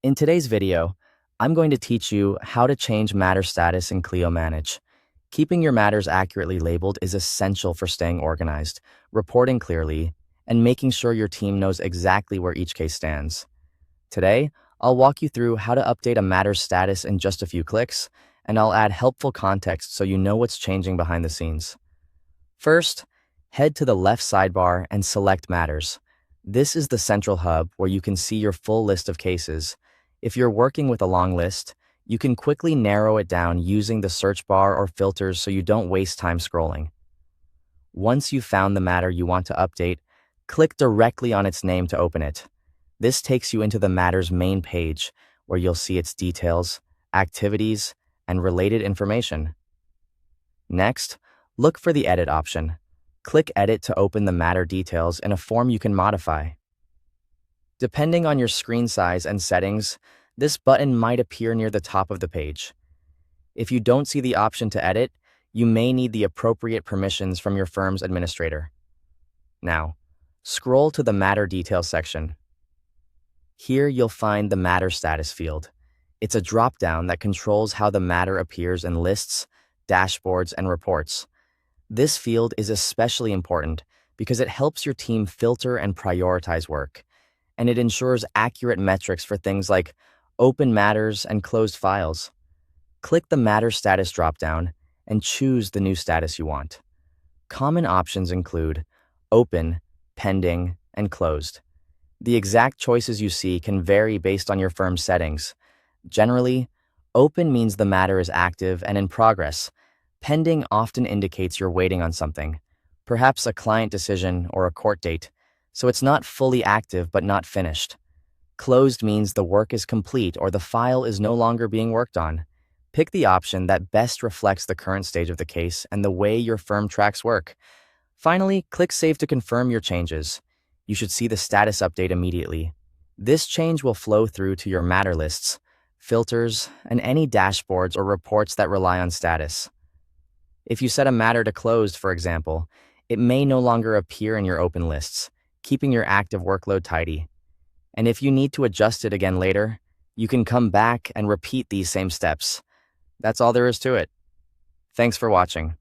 In today's video, I'm going to teach you how to change matter status in Clio Manage. Keeping your matters accurately labeled is essential for staying organized, reporting clearly, and making sure your team knows exactly where each case stands. Today, I'll walk you through how to update a matter's status in just a few clicks, and I'll add helpful context so you know what's changing behind the scenes. First, head to the left sidebar and select Matters. This is the central hub where you can see your full list of cases. If you're working with a long list, you can quickly narrow it down using the search bar or filters so you don't waste time scrolling. Once you've found the matter you want to update, click directly on its name to open it. This takes you into the matter's main page, where you'll see its details, activities, and related information. Next, look for the Edit option. Click Edit to open the matter details in a form you can modify. Depending on your screen size and settings, this button might appear near the top of the page. If you don't see the option to edit, you may need the appropriate permissions from your firm's administrator. Now, scroll to the Matter Details section. Here you'll find the Matter Status field. It's a drop-down that controls how the matter appears in lists, dashboards, and reports. This field is especially important because it helps your team filter and prioritize work, and it ensures accurate metrics for things like open matters and closed files. Click the Matter Status dropdown and choose the new status you want. Common options include open, pending, and closed. The exact choices you see can vary based on your firm's settings. Generally, open means the matter is active and in progress. Pending often indicates you're waiting on something, perhaps a client decision or a court date, so it's not fully active but not finished. Closed means the work is complete or the file is no longer being worked on. Pick the option that best reflects the current stage of the case and the way your firm tracks work. Finally, click Save to confirm your changes. You should see the status update immediately. This change will flow through to your matter lists, filters, and any dashboards or reports that rely on status. If you set a matter to closed, for example, it may no longer appear in your open lists, keeping your active workload tidy. And if you need to adjust it again later, you can come back and repeat these same steps. That's all there is to it. Thanks for watching.